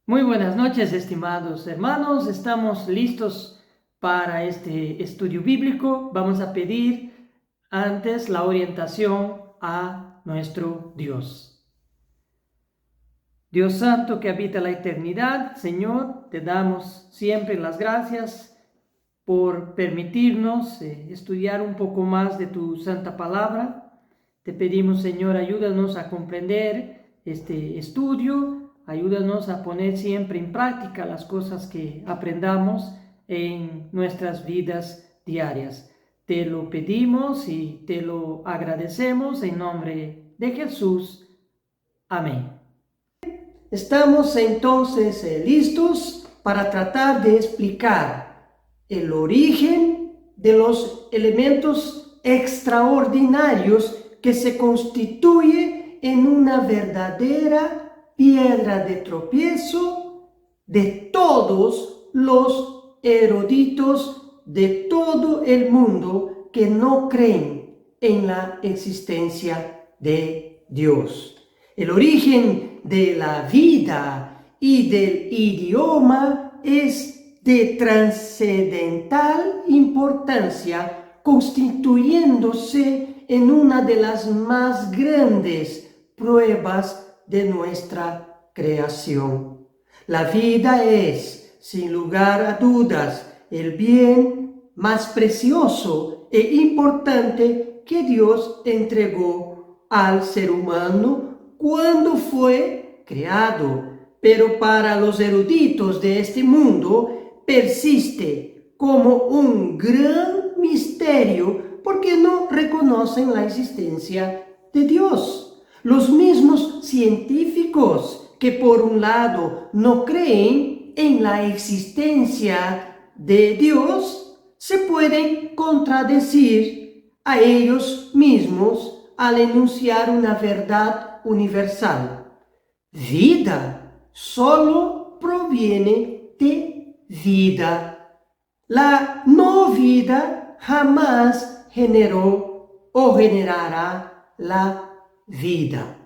Muy buenas noches, estimados hermanos. Estamos listos para este estudio bíblico. Vamos a pedir antes la orientación a nuestro Dios. Dios Santo que habita la eternidad, Señor, te damos siempre las gracias por permitirnos estudiar un poco más de tu santa palabra. Te pedimos, Señor, ayúdanos a comprender este estudio, ayúdanos a poner siempre en práctica las cosas que aprendamos en nuestras vidas diarias. Te lo pedimos y te lo agradecemos en nombre de Jesús. Amén. Estamos entonces listos para tratar de explicar el origen de los elementos extraordinarios que se constituye en una verdadera piedra de tropiezo de todos los eruditos de todo el mundo que no creen en la existencia de Dios. El origen de la vida y del idioma es de trascendental importancia, constituyéndose en una de las más grandes pruebas de nuestra creación. La vida es, sin lugar a dudas, el bien más precioso e importante que Dios entregó al ser humano cuando fue creado, pero para los eruditos de este mundo persiste como un gran misterio porque no reconocen la existencia de Dios. Los mismos científicos que por un lado no creen en la existencia de Dios, se pueden contradecir a ellos mismos al enunciar una verdad universal. Vida solo proviene de vida. La no vida jamás generó o generará la vida.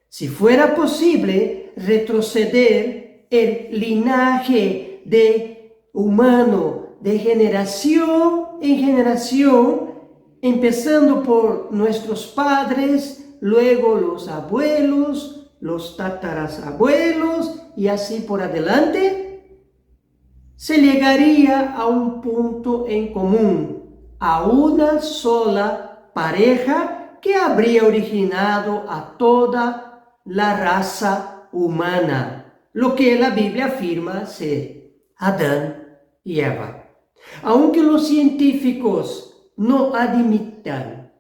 Si fuera posible retroceder el linaje de humano de generación en generación, empezando por nuestros padres, luego los abuelos, los tatarabuelos y así por adelante, se llegaría a un punto en común, a una sola pareja que habría originado a toda la raza humana, lo que la Biblia afirma ser Adán y Eva. Aunque los científicos no admitan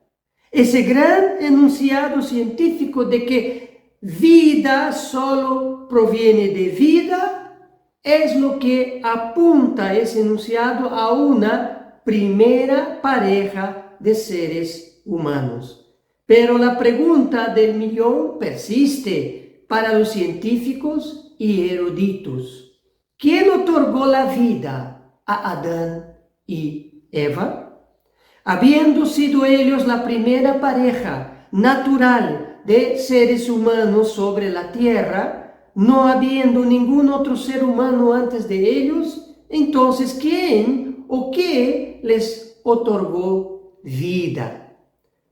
ese gran enunciado científico de que vida solo proviene de vida, es lo que apunta ese enunciado a una primera pareja de seres humanos. Pero la pregunta del millón persiste para los científicos y eruditos. ¿Quién otorgó la vida a Adán y Eva? Habiendo sido ellos la primera pareja natural de seres humanos sobre la tierra, no habiendo ningún otro ser humano antes de ellos, entonces ¿quién o qué les otorgó vida?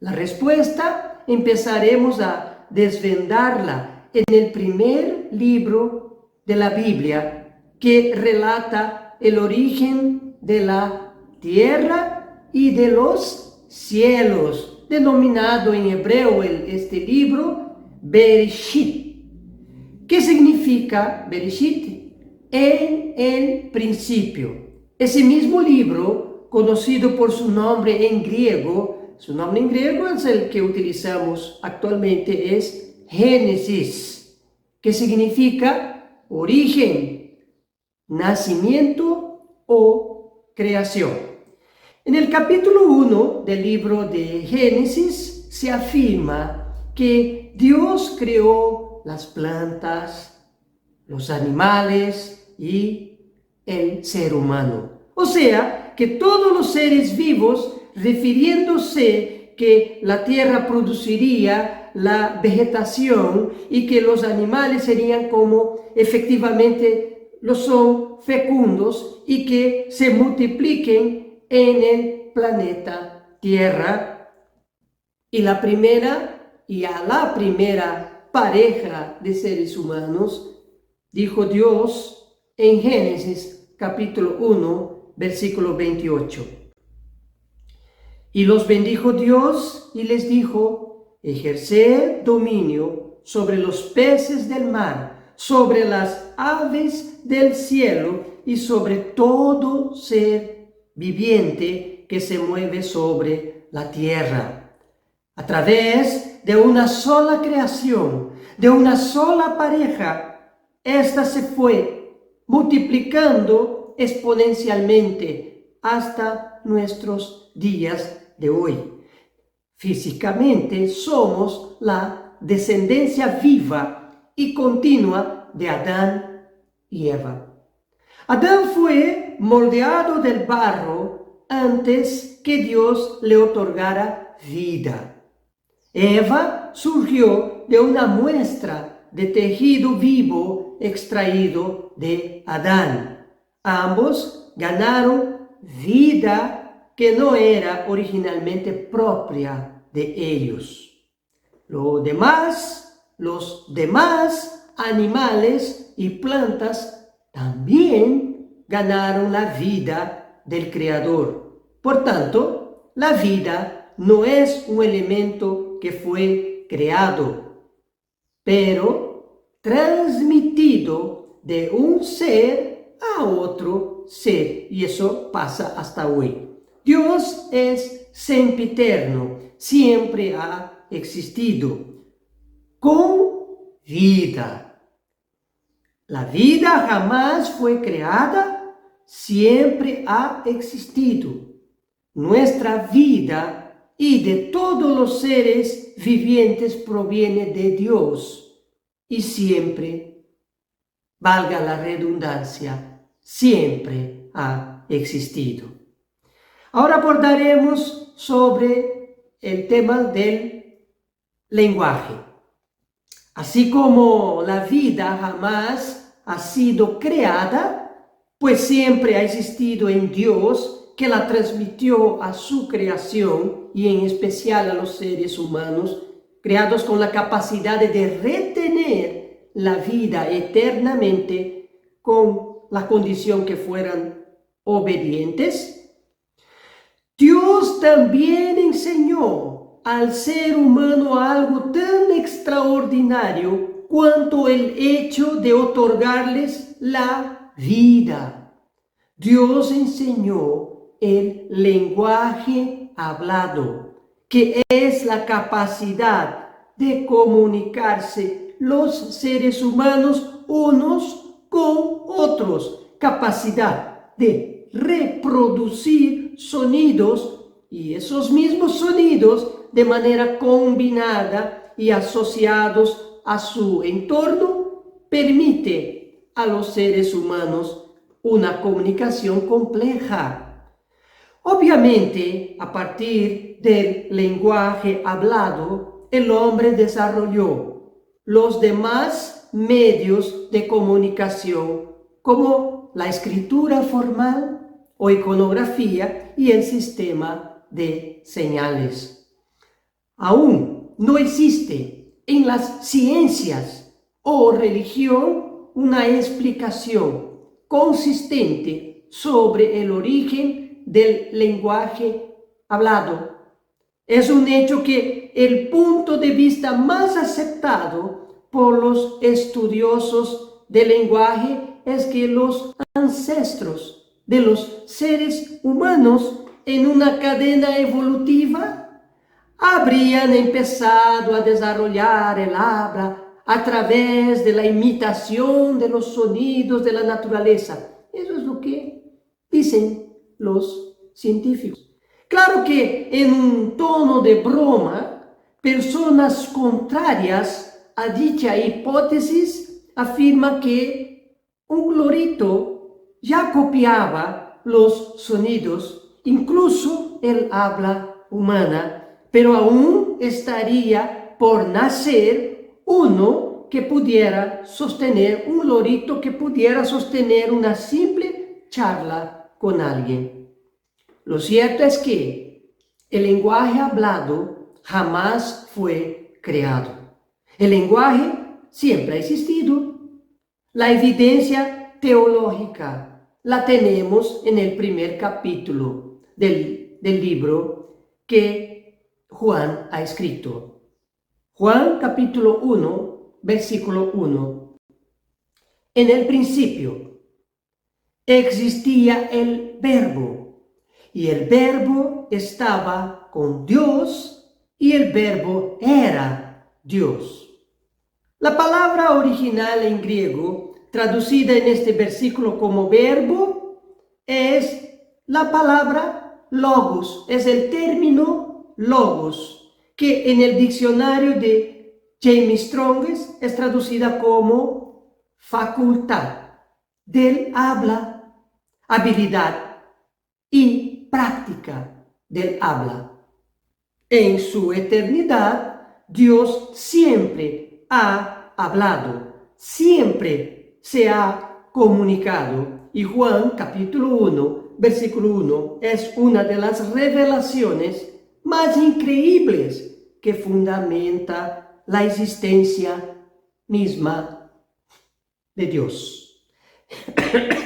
La respuesta empezaremos a desvendarla en el primer libro de la Biblia, que relata el origen de la tierra y de los cielos, denominado en hebreo este libro Bereshit. ¿Qué significa Bereshit? En el principio. Ese mismo libro, conocido por su nombre en griego es el que utilizamos actualmente, es Génesis, que significa origen, nacimiento o creación. En el capítulo 1 del libro de Génesis se afirma que Dios creó las plantas, los animales y el ser humano. O sea, que todos los seres vivos, refiriéndose que la tierra produciría sería la vegetación y que los animales serían como efectivamente lo son, fecundos y que se multipliquen en el planeta Tierra. Y a la primera pareja de seres humanos, dijo Dios en Génesis capítulo 1, versículo 28. Y los bendijo Dios y les dijo: ejerced dominio sobre los peces del mar, sobre las aves del cielo y sobre todo ser viviente que se mueve sobre la tierra. A través de una sola creación, de una sola pareja, esta se fue multiplicando exponencialmente hasta nuestros días de hoy. Físicamente somos la descendencia viva y continua de Adán y Eva. Adán fue moldeado del barro antes que Dios le otorgara vida. Eva surgió de una muestra de tejido vivo extraído de Adán. Ambos ganaron vida que no era originalmente propia de ellos. Los demás animales y plantas también ganaron la vida del Creador. Por tanto, la vida no es un elemento que fue creado, pero transmitido de un ser a otro ser, y eso pasa hasta hoy. Dios es sempiterno, siempre ha existido, con vida. La vida jamás fue creada, siempre ha existido. Nuestra vida y de todos los seres vivientes proviene de Dios y siempre, valga la redundancia, siempre ha existido. Ahora abordaremos sobre el tema del lenguaje. Así como la vida jamás ha sido creada, pues siempre ha existido en Dios, que la transmitió a su creación y en especial a los seres humanos, creados con la capacidad de retener la vida eternamente con la condición que fueran obedientes. Dios también enseñó al ser humano algo tan extraordinario cuanto el hecho de otorgarles la vida. Dios enseñó el lenguaje hablado, que es la capacidad de comunicarse los seres humanos unos con otros, capacidad de reproducir sonidos y esos mismos sonidos de manera combinada y asociados a su entorno permite a los seres humanos una comunicación compleja. Obviamente, a partir del lenguaje hablado, el hombre desarrolló los demás medios de comunicación, como la escritura formal o iconografía y el sistema de señales. Aún no existe en las ciencias o religión una explicación consistente sobre el origen del lenguaje hablado. Es un hecho que el punto de vista más aceptado por los estudiosos del lenguaje es que los ancestros de los seres humanos en una cadena evolutiva habrían empezado a desarrollar el habla a través de la imitación de los sonidos de la naturaleza. Eso es lo que dicen los científicos. Claro que en un tono de broma, personas contrarias a dicha hipótesis afirman que un lorito ya copiaba los sonidos, incluso el habla humana, pero aún estaría por nacer uno que pudiera sostener, un lorito que pudiera sostener una simple charla con alguien. Lo cierto es que el lenguaje hablado jamás fue creado. El lenguaje siempre ha existido. La evidencia teológica la tenemos en el primer capítulo del libro que Juan ha escrito. Juan capítulo 1, versículo 1. En el principio existía el Verbo, y el Verbo estaba con Dios, y el Verbo era Dios. La palabra original en griego, traducida en este versículo como verbo, es la palabra logos, es el término logos, que en el diccionario de James Strong's es traducida como facultad del habla, habilidad y práctica del habla. En su eternidad, Dios siempre ha hablado, siempre se ha comunicado. Y Juan capítulo 1, versículo 1 es una de las revelaciones más increíbles que fundamenta la existencia misma de Dios.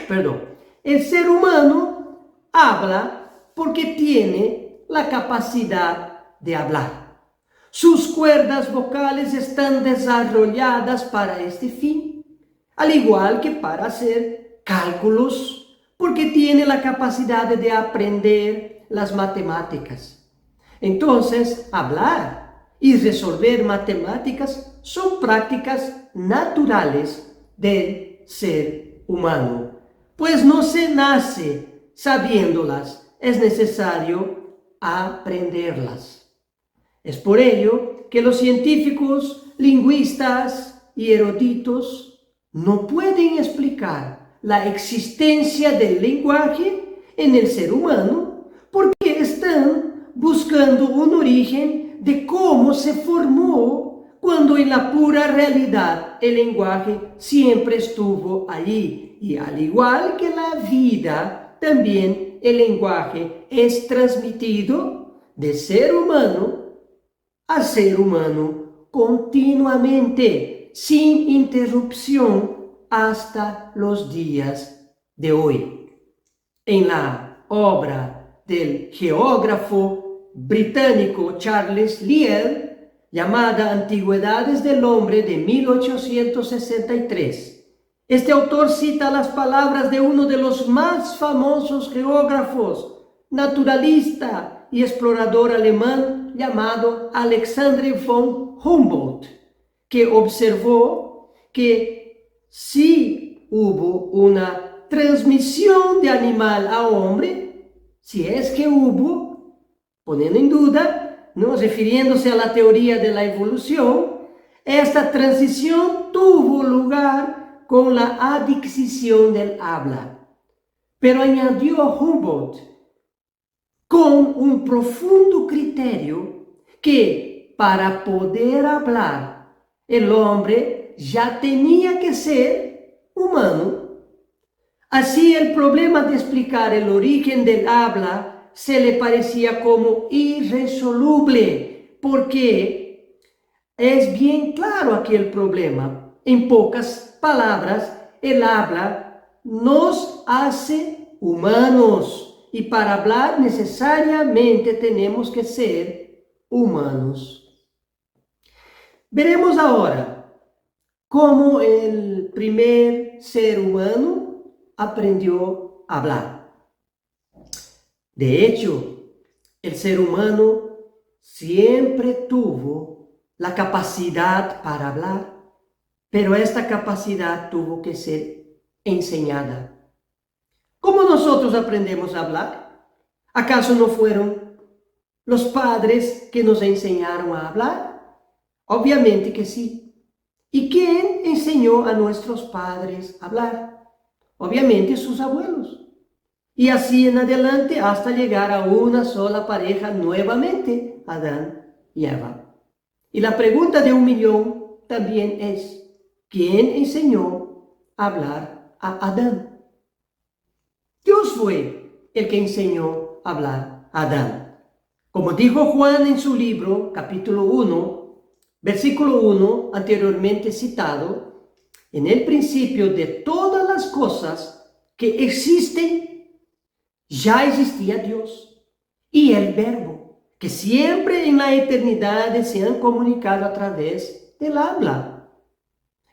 Perdón. El ser humano habla porque tiene la capacidad de hablar. Sus cuerdas vocales están desarrolladas para este fin, al igual que para hacer cálculos, porque tiene la capacidad de aprender las matemáticas. Entonces, hablar y resolver matemáticas son prácticas naturales del ser humano, pues no se nace sabiéndolas, es necesario aprenderlas. Es por ello que los científicos, lingüistas y eruditos no pueden explicar la existencia del lenguaje en el ser humano porque están buscando un origen de cómo se formó, cuando en la pura realidad el lenguaje siempre estuvo allí. Y al igual que la vida, también el lenguaje es transmitido de ser humano a ser humano continuamente, sin interrupción, hasta los días de hoy. En la obra del geógrafo británico Charles Lyell, llamada Antigüedades del Hombre de 1863, este autor cita las palabras de uno de los más famosos geógrafos, naturalista y explorador alemán llamado Alexander von Humboldt, que observó que sí hubo una transmisión de animal a hombre, si es que hubo, poniendo en duda, ¿no?, refiriéndose a la teoría de la evolución, esta transición tuvo lugar con la adquisición del habla. Pero añadió Humboldt, con un profundo criterio, que para poder hablar el hombre ya tenía que ser humano. Así el problema de explicar el origen del habla se le parecía como irresoluble, porque es bien claro aquí el problema. En pocas palabras, el habla nos hace humanos. Y para hablar necesariamente tenemos que ser humanos. Veremos ahora cómo el primer ser humano aprendió a hablar. De hecho, el ser humano siempre tuvo la capacidad para hablar, pero esta capacidad tuvo que ser enseñada. ¿Cómo nosotros aprendemos a hablar? ¿Acaso no fueron los padres que nos enseñaron a hablar? Obviamente que sí. ¿Y quién enseñó a nuestros padres a hablar? Obviamente sus abuelos. Y así en adelante hasta llegar a una sola pareja nuevamente, Adán y Eva. Y la pregunta de 1.000.000 también es, ¿quién enseñó a hablar a Adán? Dios fue el que enseñó a hablar a Adán. Como dijo Juan en su libro, capítulo 1, versículo 1, anteriormente citado, en el principio de todas las cosas que existen, ya existía Dios y el Verbo, que siempre en la eternidad se han comunicado a través del habla.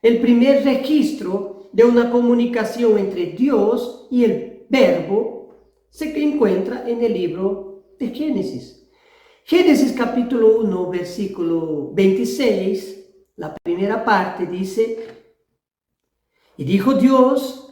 El primer registro de una comunicación entre Dios y el Verbo se encuentra en el libro de Génesis. Génesis capítulo 1, versículo 26, la primera parte dice, y dijo Dios,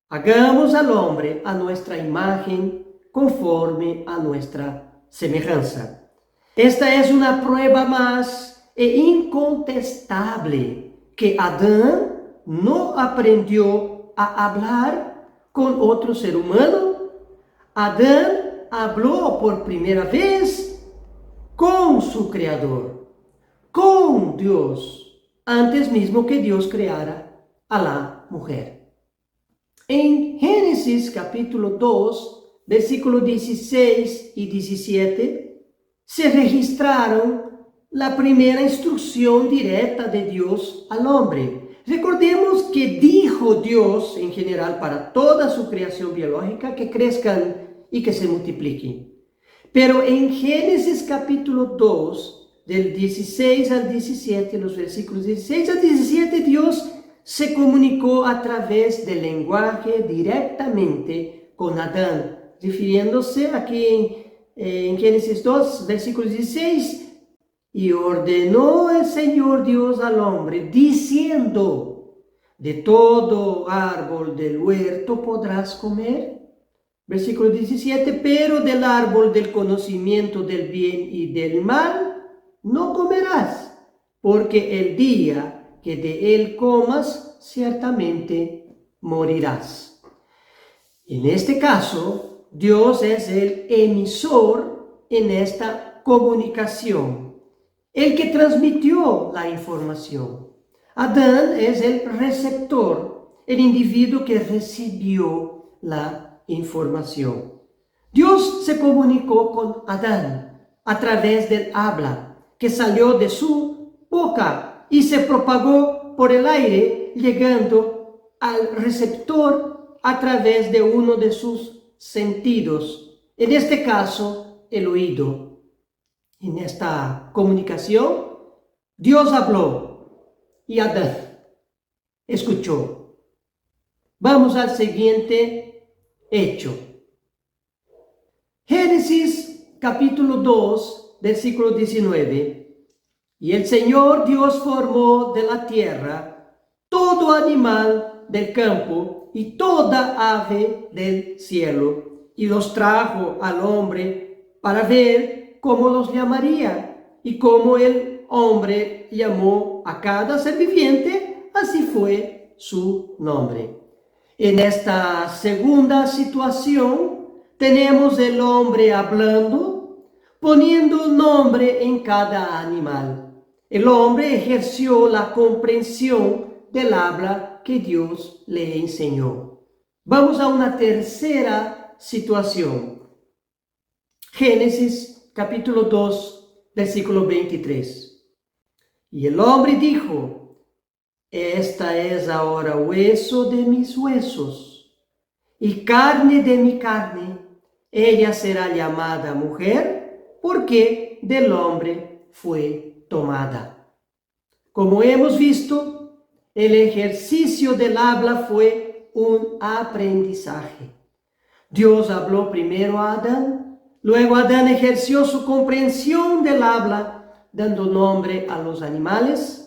hagamos al hombre a nuestra imagen, conforme a nuestra semejanza. Esta es una prueba más incontestable que Adán no aprendió a hablar con otro ser humano. Adán habló por primera vez con su Creador, con Dios, antes mismo que Dios creara a la mujer. En Génesis capítulo 2, versículos 16 y 17, se registraron la primera instrucción directa de Dios al hombre. Recordemos que dijo Dios en general para toda su creación biológica que crezcan y que se multipliquen. Pero en Génesis capítulo 2, del 16 al 17, los versículos 16 al 17, Dios se comunicó a través del lenguaje directamente con Adán, refiriéndose aquí en Génesis 2, versículo 16, y ordenó el Señor Dios al hombre, diciendo, de todo árbol del huerto podrás comer. Versículo 17, pero del árbol del conocimiento del bien y del mal no comerás, porque el día que de él comas, ciertamente morirás. En este caso, Dios es el emisor en esta comunicación, el que transmitió la información. Adán es el receptor, el individuo que recibió la información. Dios se comunicó con Adán a través del habla que salió de su boca y se propagó por el aire, llegando al receptor a través de uno de sus sentidos, en este caso el oído. En esta comunicación, Dios habló y Adán escuchó. Vamos al siguiente hecho. Génesis capítulo 2, versículo 19. Y el Señor Dios formó de la tierra todo animal del campo y toda ave del cielo, y los trajo al hombre para ver cómo los llamaría. Y como el hombre llamó a cada ser viviente, así fue su nombre. En esta segunda situación tenemos el hombre hablando, poniendo un nombre en cada animal. El hombre ejerció la comprensión del habla que Dios le enseñó. Vamos a una tercera situación. Génesis capítulo 2, versículo 23. Y el hombre dijo, esta es ahora hueso de mis huesos y carne de mi carne. Ella será llamada mujer porque del hombre fue tomada. Como hemos visto, el ejercicio del habla fue un aprendizaje. Dios habló primero a Adán, luego Adán ejerció su comprensión del habla, dando nombre a los animales.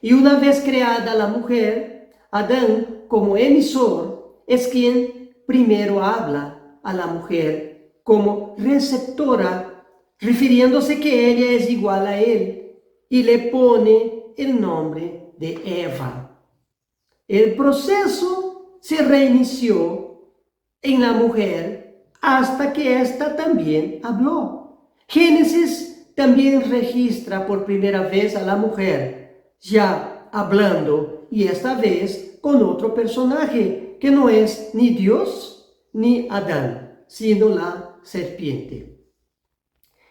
Y una vez creada la mujer, Adán, como emisor, es quien primero habla a la mujer como receptora, refiriéndose que ella es igual a él, y le pone el nombre de Eva. El proceso se reinició en la mujer hasta que ésta también habló. Génesis también registra por primera vez a la mujer ya hablando, y esta vez con otro personaje que no es ni Dios ni Adán, sino la serpiente.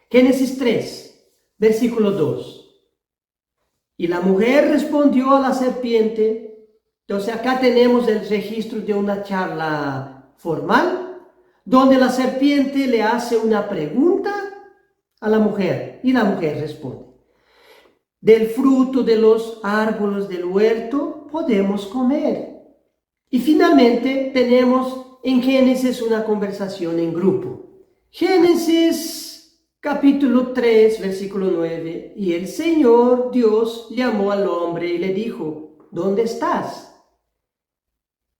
Génesis 3, versículo 2. Y la mujer respondió a la serpiente. Entonces acá tenemos el registro de una charla formal, donde la serpiente le hace una pregunta a la mujer y la mujer responde: del fruto de los árboles del huerto podemos comer. Y finalmente tenemos en Génesis una conversación en grupo. Génesis capítulo 3, versículo 9. Y el Señor Dios llamó al hombre y le dijo: ¿dónde estás?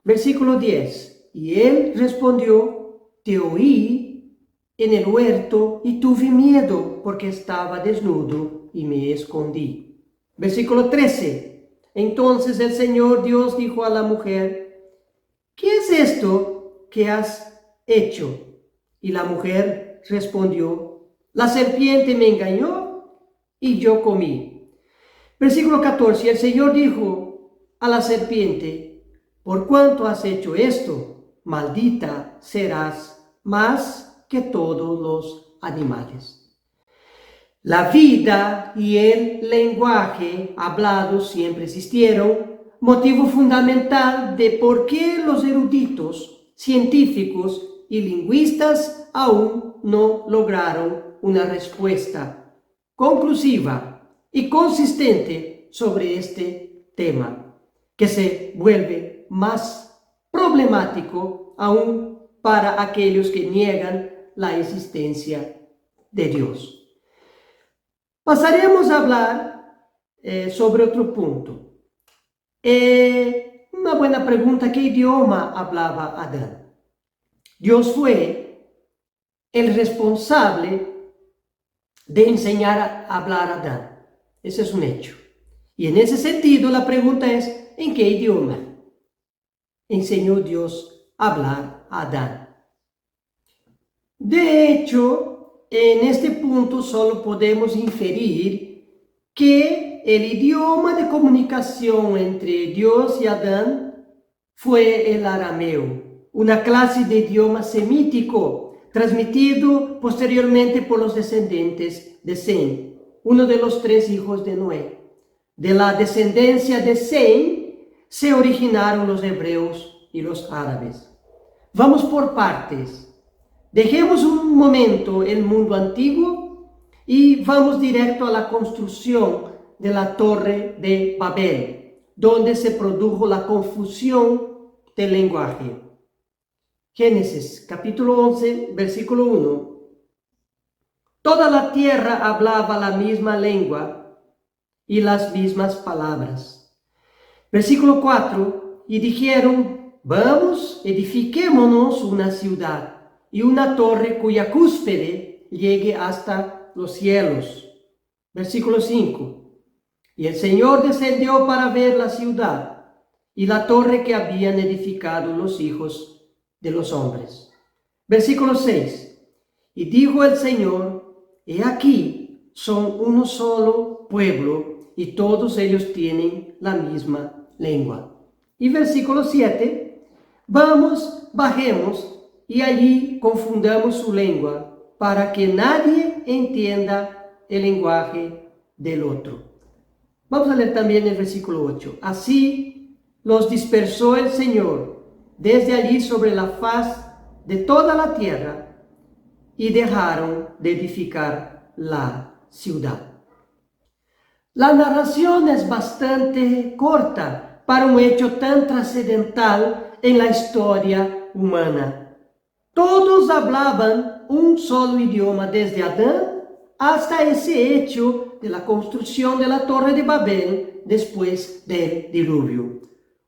Versículo 10. Y él respondió: te oí en el huerto y tuve miedo porque estaba desnudo y me escondí. Versículo 13. Entonces el Señor Dios dijo a la mujer: ¿qué es esto que has hecho? Y la mujer respondió: la serpiente me engañó y yo comí. Versículo 14. El Señor dijo a la serpiente: por cuanto has hecho esto, maldita serás más que todos los animales. La vida y el lenguaje hablado siempre existieron, motivo fundamental de por qué los eruditos, científicos y lingüistas aún no lograron una respuesta conclusiva y consistente sobre este tema, que se vuelve más problemático aún para aquellos que niegan la existencia de Dios. Pasaremos a hablar sobre otro punto. Una buena pregunta: ¿qué idioma hablaba Adán? Dios fue el responsable de enseñar a hablar a Adán. Ese es un hecho. Y en ese sentido la pregunta es: ¿en qué idioma enseñó Dios a hablar a Adán? De hecho, en este punto solo podemos inferir que el idioma de comunicación entre Dios y Adán fue el arameo, una clase de idioma semítico transmitido posteriormente por los descendientes de Sem, uno de los 3 hijos de Noé. De la descendencia de Sem se originaron los hebreos y los árabes. Vamos por partes. Dejemos un momento el mundo antiguo y vamos directo a la construcción de la Torre de Babel, donde se produjo la confusión del lenguaje. Génesis capítulo 11, versículo 1. Toda la tierra hablaba la misma lengua y las mismas palabras. Versículo 4. Y dijeron: vamos, edifiquémonos una ciudad y una torre cuya cúspide llegue hasta los cielos. Versículo 5. Y el Señor descendió para ver la ciudad y la torre que habían edificado los hijos de los hombres. Versículo 6. Y dijo el Señor: he aquí, son uno solo pueblo y todos ellos tienen la misma lengua. Y versículo 7. Vamos, bajemos y allí confundamos su lengua, para que nadie entienda el lenguaje del otro. Vamos a leer también el versículo 8. Así los dispersó el Señor desde allí sobre la faz de toda la tierra, y dejaron de edificar la ciudad. La narración es bastante corta para un hecho tan trascendental en la historia humana. Todos hablaban un solo idioma desde Adán hasta ese hecho de la construcción de la Torre de Babel después del diluvio.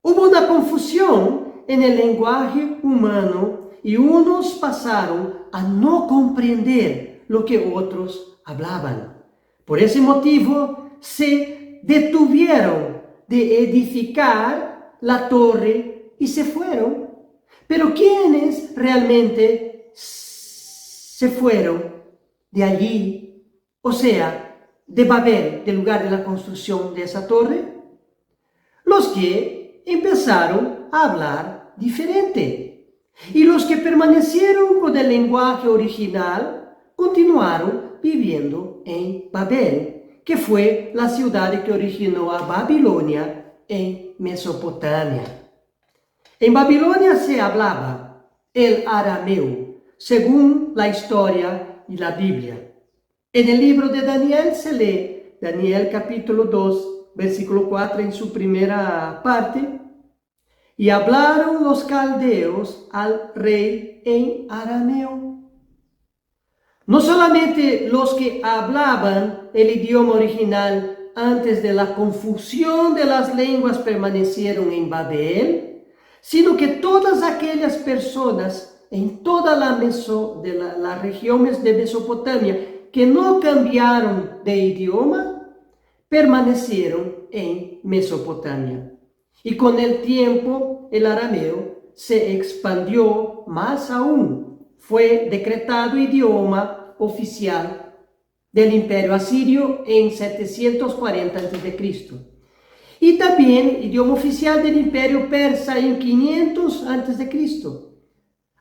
Hubo una confusión en el lenguaje humano y unos pasaron a no comprender lo que otros hablaban. Por ese motivo se detuvieron de edificar la torre y se fueron. Pero ¿quiénes realmente se fueron de allí o sea, de Babel, del lugar de la construcción de esa torre? Los que empezaron a hablar diferente. Y los que permanecieron con el lenguaje original continuaron viviendo en Babel, que fue la ciudad que originó a Babilonia en Mesopotamia. En Babilonia se hablaba el arameo, según la historia y la Biblia. En el libro de Daniel se lee, Daniel capítulo 2, versículo 4 en su primera parte, y hablaron los caldeos al rey en arameo. No solamente los que hablaban el idioma original antes de la confusión de las lenguas permanecieron en Babel, sino que todas aquellas personas en toda la región de Mesopotamia que no cambiaron de idioma, permanecieron en Mesopotamia. Y con el tiempo el arameo se expandió más aún. Fue decretado idioma oficial del Imperio Asirio en 740 a.C. Y también idioma oficial del Imperio Persa en 500 a.C.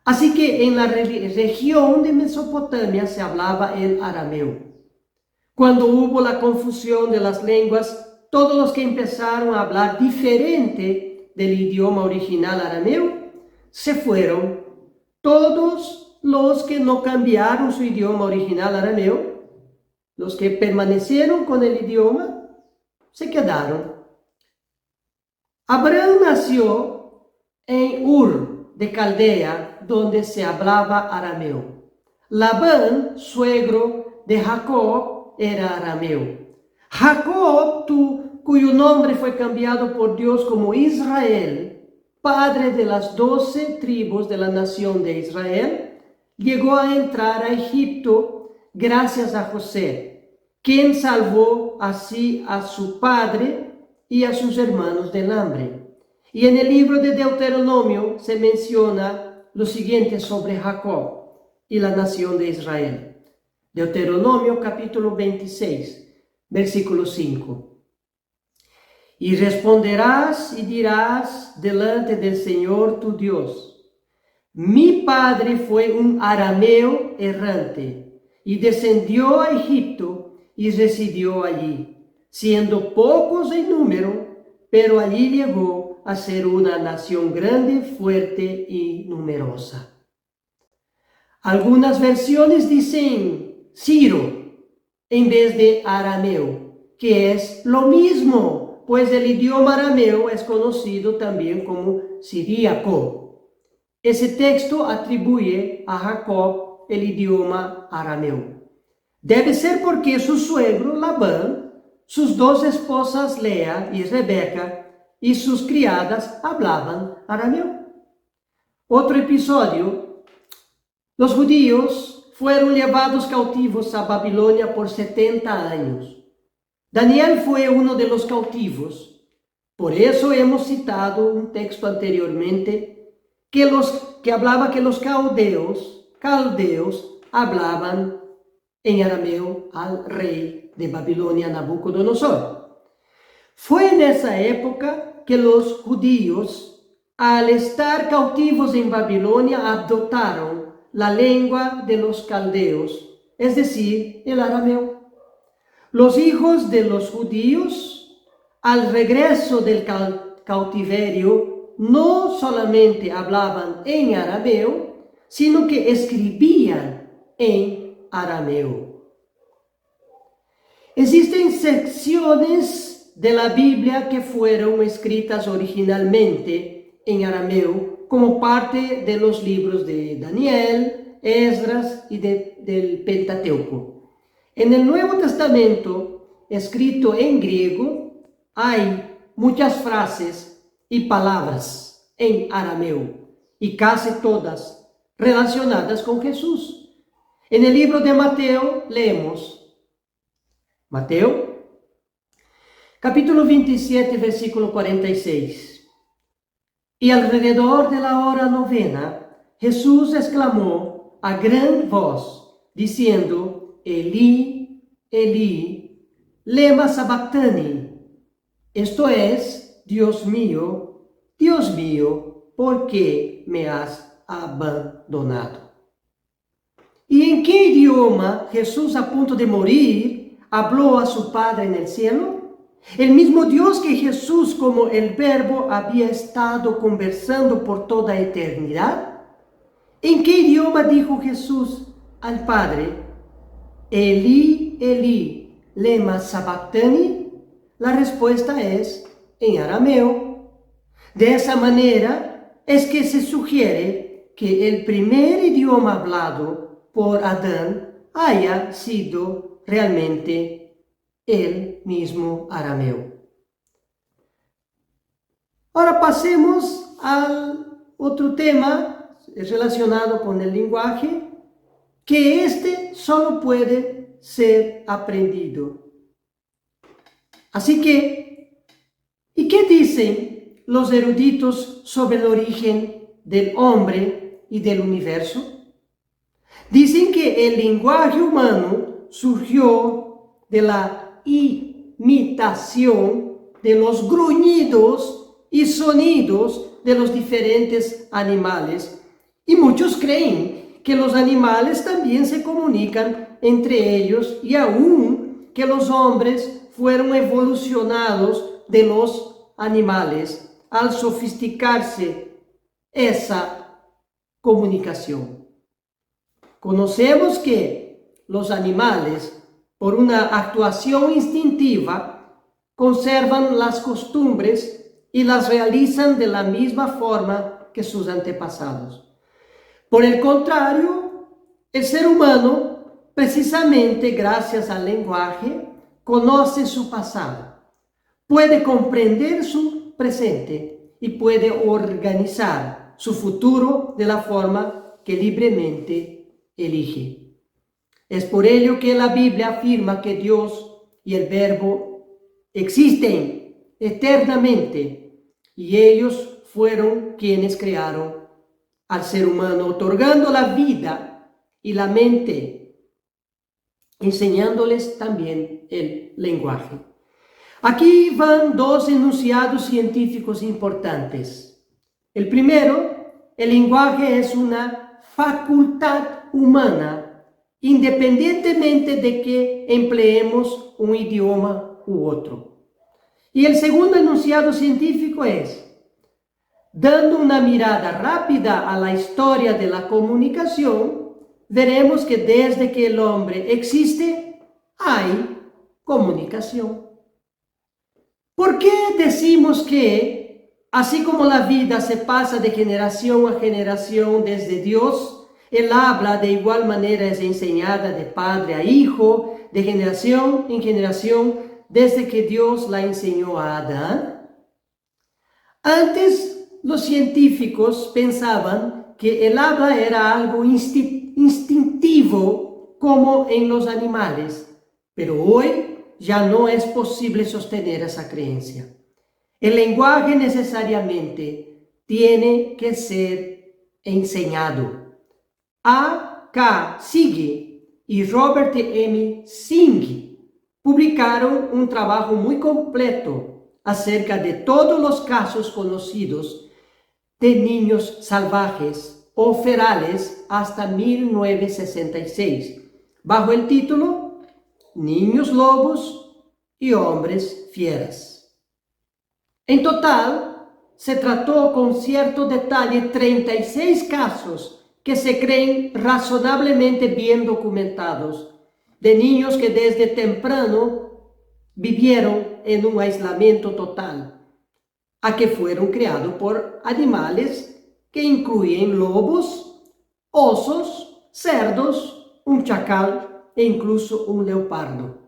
Así que en la región de Mesopotamia se hablaba el arameo. Cuando hubo la confusión de las lenguas, todos los que empezaron a hablar diferente del idioma original arameo se fueron. Todos los que no cambiaron su idioma original arameo, los que permanecieron con el idioma, se quedaron. Abraham nació en Ur de Caldea, donde se hablaba arameo. Labán, suegro de Jacob, era arameo. Jacob, cuyo nombre fue cambiado por Dios como Israel, padre de las 12 tribus de la nación de Israel, llegó a entrar a Egipto gracias a José, quien salvó así a su padre y a sus hermanos del hambre. Y en el libro de Deuteronomio se menciona lo siguiente sobre Jacob y la nación de Israel. Deuteronomio capítulo 26, versículo 5. Y responderás y dirás delante del Señor tu Dios: mi padre fue un arameo errante y descendió a Egipto y residió allí, siendo pocos en número, pero allí llegó a ser una nación grande, fuerte y numerosa. Algunas versiones dicen Ciro en vez de arameo, que es lo mismo, pues el idioma arameo es conocido también como siríaco. Ese texto atribuye a Jacob el idioma arameo. Debe ser porque su suegro Labán, sus 2 esposas Lea y Rebeca y sus criadas hablaban arameo. Otro episodio: los judíos fueron llevados cautivos a Babilonia por 70 años. Daniel fue uno de los cautivos. Por eso hemos citado un texto anteriormente que hablaba que los caldeos hablaban en arameo al rey de Babilonia, Nabucodonosor. Fue en esa época que los judíos, al estar cautivos en Babilonia, adoptaron la lengua de los caldeos, es decir, el arameo. Los hijos de los judíos, al regreso del cautiverio, no solamente hablaban en arameo, sino que escribían en arameo. Existen secciones de la Biblia que fueron escritas originalmente en arameo como parte de los libros de Daniel, Esdras y del Pentateuco. En el Nuevo Testamento, escrito en griego, hay muchas frases y palabras en arameo, y casi todas relacionadas con Jesús. En el libro de Mateo leemos, Mateo capítulo 27, versículo 46. Y alrededor de la hora 9, Jesús exclamó a gran voz, diciendo: Elí, Eli, lema sabachthani. Esto es, Dios mío, ¿por qué me has abandonado? ¿Y en qué idioma Jesús, a punto de morir, habló a su Padre en el cielo? El mismo Dios que Jesús, como el Verbo, había estado conversando por toda eternidad. ¿En qué idioma dijo Jesús al Padre, Eli, Eli, lema sabachthani? La respuesta es en arameo. De esa manera es que se sugiere que el primer idioma hablado por Adán haya sido realmente el mismo arameo. Ahora pasemos al otro tema relacionado con el lenguaje, que este solo puede ser aprendido. Así que, ¿y qué dicen los eruditos sobre el origen del hombre y del universo? Dicen que el lenguaje humano surgió de la imitación de los gruñidos y sonidos de los diferentes animales. Y muchos creen que los animales también se comunican entre ellos y aún que los hombres fueron evolucionados de los animales al sofisticarse esa comunicación. Conocemos que los animales, por una actuación instintiva, conservan las costumbres y las realizan de la misma forma que sus antepasados. Por el contrario, el ser humano, precisamente gracias al lenguaje, conoce su pasado, puede comprender su presente y puede organizar su futuro de la forma que libremente elige. Es por ello que la Biblia afirma que Dios y el Verbo existen eternamente y ellos fueron quienes crearon al ser humano, otorgando la vida y la mente, enseñándoles también el lenguaje. Aquí van dos enunciados científicos importantes. El primero, el lenguaje es una facultad humana, independientemente de que empleemos un idioma u otro. Y el segundo enunciado científico es: dando una mirada rápida a la historia de la comunicación, veremos que desde que el hombre existe, hay comunicación. ¿Por qué decimos que, así como la vida se pasa de generación a generación desde Dios, el habla de igual manera es enseñada de padre a hijo, de generación en generación, desde que Dios la enseñó a Adán? Antes, los científicos pensaban que el habla era algo instintivo como en los animales, pero hoy ya no es posible sostener esa creencia. El lenguaje necesariamente tiene que ser enseñado. A. K. Sigge y Robert M. Singh publicaron un trabajo muy completo acerca de todos los casos conocidos de niños salvajes o ferales hasta 1966, bajo el título Niños lobos y hombres fieras. En total, se trató con cierto detalle 36 casos que se creen razonablemente bien documentados, de niños que desde temprano vivieron en un aislamiento total, a que fueron criados por animales que incluyen lobos, osos, cerdos, un chacal e incluso un leopardo.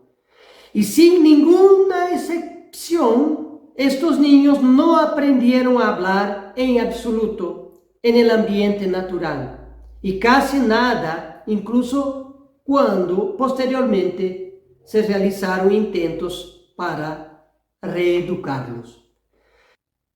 Y sin ninguna excepción, estos niños no aprendieron a hablar en absoluto en el ambiente natural, y casi nada, incluso cuando posteriormente se realizaron intentos para reeducarlos.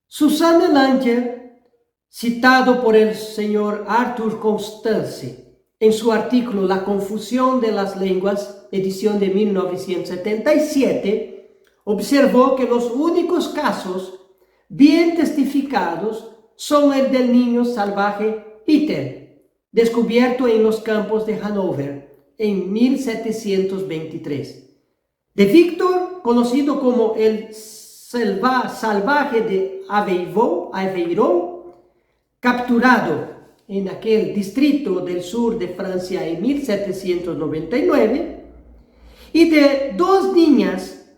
Susanne Langer, citado por el señor Arthur Constance en su artículo La confusión de las lenguas, edición de 1977, observó que los únicos casos bien testificados son el del niño salvaje Peter, descubierto en los campos de Hannover en 1723. De Víctor, conocido como el salvaje de Aveyron, capturado en aquel distrito del sur de Francia en 1799, y de dos niñas,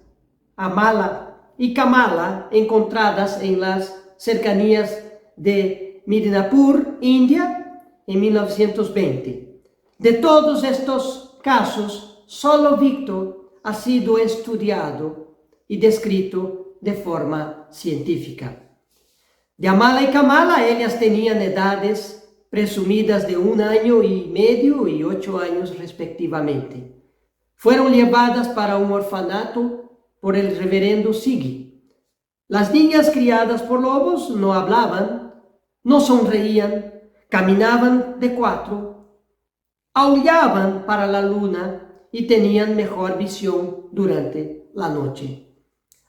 Amala y Kamala, encontradas en las cercanías de Midnapur, India, en 1920. De todos estos casos, solo Víctor ha sido estudiado y descrito de forma científica. De Amala y Kamala, ellas tenían edades presumidas de 1 año y medio y 8 años respectivamente. Fueron llevadas para un orfanato por el reverendo Siggy. Las niñas criadas por lobos no hablaban, no sonreían, caminaban de 4, aullaban para la luna y tenían mejor visión durante la noche.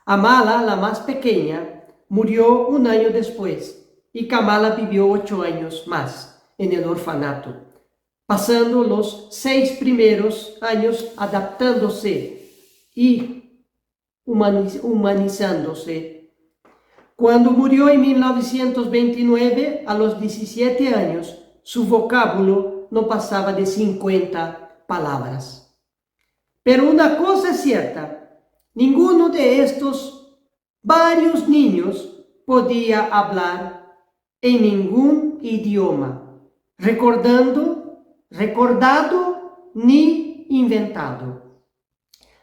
Amala, la más pequeña, murió 1 año después y Kamala vivió 8 años más en el orfanato, pasando los 6 primeros años adaptándose y humanizándose. Cuando murió en 1929, a los 17 años, su vocábulo no pasaba de 50 palabras. Pero una cosa es cierta, ninguno de estos varios niños podía hablar en ningún idioma, recordado ni inventado.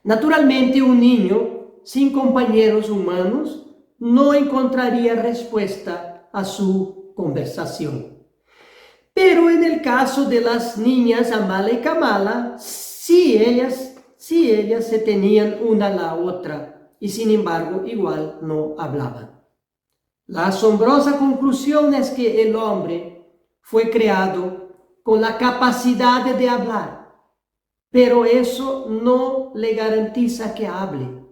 Naturalmente, un niño sin compañeros humanos no encontraría respuesta a su conversación. Pero en el caso de las niñas Amala y Kamala, sí ellas se tenían una a la otra y sin embargo igual no hablaban. La asombrosa conclusión es que el hombre fue creado con la capacidad de hablar, pero eso no le garantiza que hable.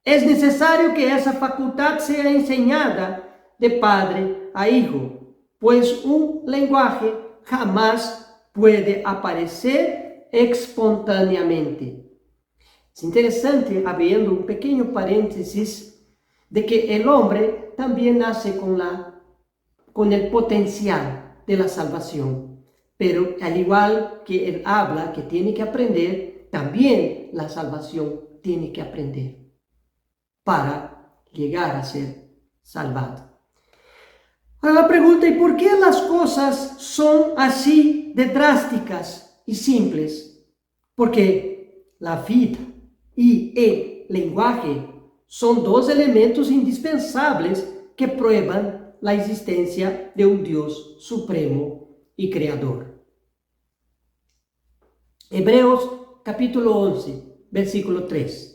Es necesario que esa facultad sea enseñada de padre a hijo, pues un lenguaje jamás puede aparecer espontáneamente. Es interesante, abriendo un pequeño paréntesis, de que el hombre también nace con el potencial de la salvación, pero al igual que él habla, que tiene que aprender, también la salvación tiene que aprender para llegar a ser salvado. Ahora la pregunta, ¿y por qué las cosas son así de drásticas y simples? Porque la vida y el lenguaje son 2 elementos indispensables que prueban la existencia de un Dios supremo y creador. Hebreos capítulo 11, versículo 3.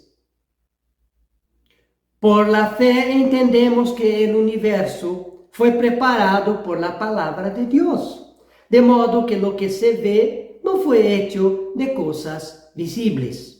Por la fe entendemos que el universo fue preparado por la palabra de Dios, de modo que lo que se ve no fue hecho de cosas visibles.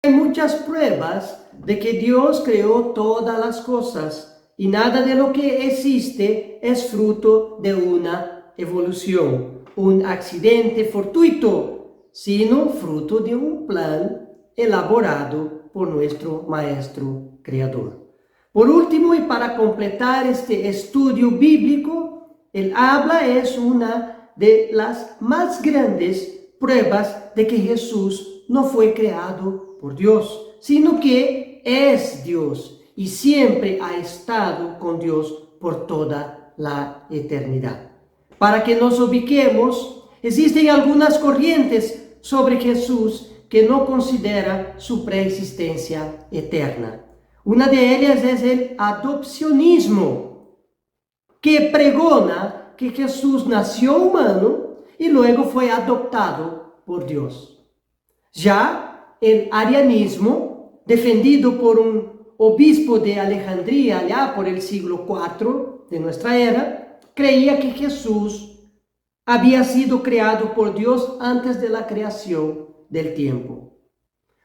Hay muchas pruebas de que Dios creó todas las cosas y nada de lo que existe es fruto de una evolución, un accidente fortuito, sino fruto de un plan elaborado por nuestro Maestro Creador. Por último, y para completar este estudio bíblico, el habla es una de las más grandes pruebas de que Jesús no fue creado por Dios, sino que es Dios y siempre ha estado con Dios por toda la eternidad. Para que nos ubiquemos, existen algunas corrientes sobre Jesús que no considera su preexistencia eterna. Una de ellas es el adopcionismo, que pregona que Jesús nació humano y luego fue adoptado por Dios. Ya el arianismo, defendido por un obispo de Alejandría allá por el siglo IV de nuestra era, creía que Jesús había sido creado por Dios antes de la creación del tiempo.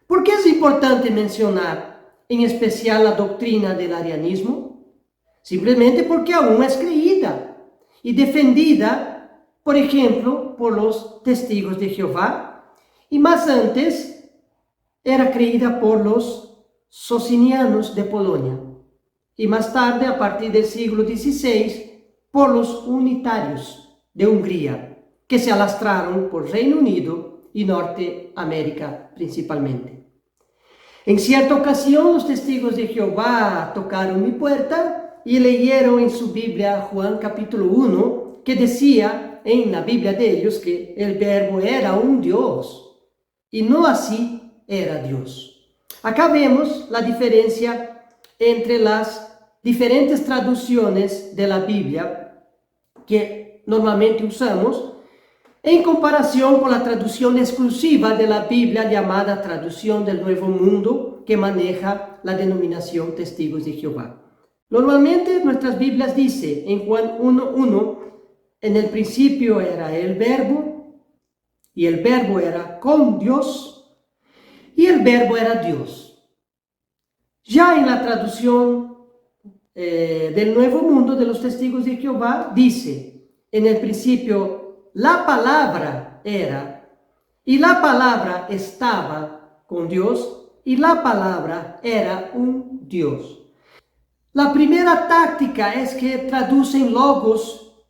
¿Por qué es importante mencionar en especial la doctrina del arianismo? Simplemente porque aún es creída y defendida, por ejemplo, por los testigos de Jehová, y más antes era creída por los socinianos de Polonia, y más tarde, a partir del siglo XVI, por los unitarios de Hungría, que se alastraron por Reino Unido y Norteamérica principalmente. En cierta ocasión, los testigos de Jehová tocaron mi puerta y leyeron en su Biblia Juan capítulo 1, que decía en la Biblia de ellos que el Verbo era un Dios, y no así era Dios. Acá vemos la diferencia entre las diferentes traducciones de la Biblia que normalmente usamos en comparación con la traducción exclusiva de la Biblia llamada Traducción del Nuevo Mundo, que maneja la denominación Testigos de Jehová. Normalmente nuestras Biblias dicen en Juan 1:1, en el principio era el Verbo, y el Verbo era con Dios, y el Verbo era Dios. Ya en la traducción del Nuevo Mundo de los Testigos de Jehová dice, en el principio la palabra era, y la palabra estaba con Dios, y la palabra era un Dios. La primera táctica es que traducen logos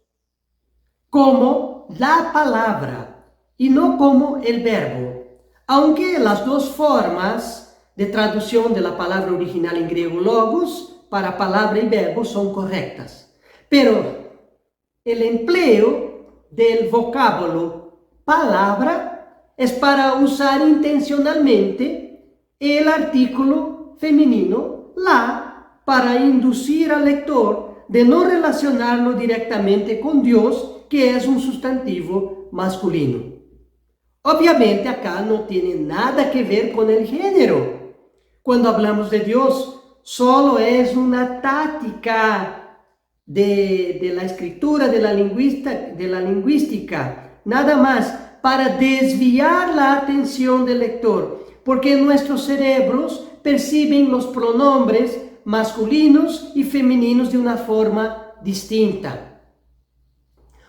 como la palabra y no como el verbo, aunque las dos formas de traducción de la palabra original en griego logos para palabra y verbo son correctas. Pero el empleo del vocábulo palabra es para usar intencionalmente el artículo femenino la para inducir al lector de no relacionarlo directamente con Dios, que es un sustantivo masculino. Obviamente acá no tiene nada que ver con el género. Cuando hablamos de Dios, solo es una táctica de la escritura, de la lingüística, nada más para desviar la atención del lector, porque nuestros cerebros perciben los pronombres masculinos y femeninos de una forma distinta.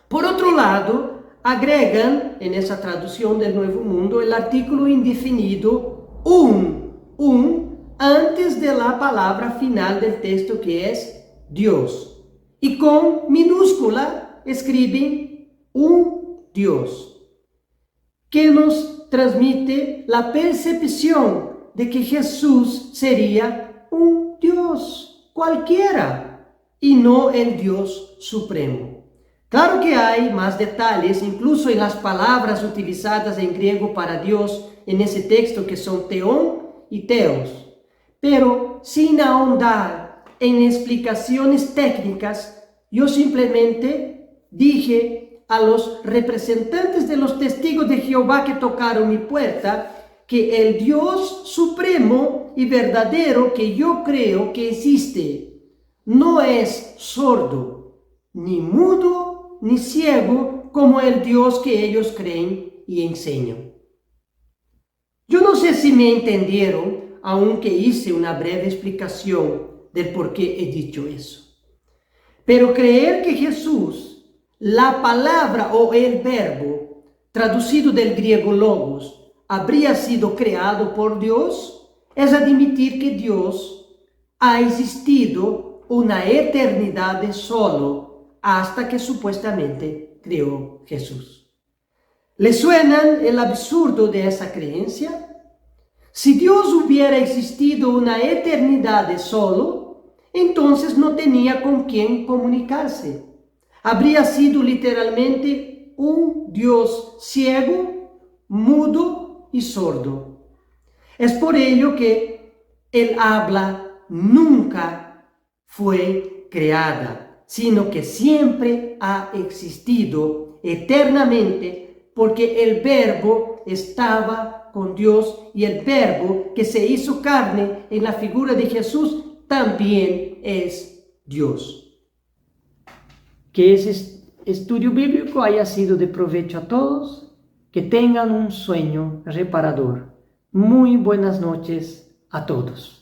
Por otro lado, agregan en esa traducción del Nuevo Mundo el artículo indefinido un antes de la palabra final del texto, que es Dios. Y con minúscula escriben un Dios, que nos transmite la percepción de que Jesús sería un Dios cualquiera y no el Dios supremo. Claro que hay más detalles, incluso en las palabras utilizadas en griego para Dios en ese texto, que son teón y teos. Pero sin ahondar en explicaciones técnicas, yo simplemente dije a los representantes de los testigos de Jehová que tocaron mi puerta que el Dios supremo y verdadero que yo creo que existe no es sordo, ni mudo, ni ciego como el Dios que ellos creen y enseñan. Yo no sé si me entendieron, aunque hice una breve explicación del por qué he dicho eso. Pero creer que Jesús, la palabra o el verbo, traducido del griego logos, habría sido creado por Dios, es admitir que Dios ha existido una eternidad de solo hasta que supuestamente creó Jesús. ¿Le suena el absurdo de esa creencia? Si Dios hubiera existido una eternidad de solo, entonces no tenía con quién comunicarse. Habría sido literalmente un Dios ciego, mudo y sordo. Es por ello que el habla nunca fue creada, sino que siempre ha existido eternamente, porque el Verbo estaba con Dios y el Verbo que se hizo carne en la figura de Jesús también es Dios. Que es estudio bíblico haya sido de provecho a todos, que tengan un sueño reparador. Muy buenas noches a todos.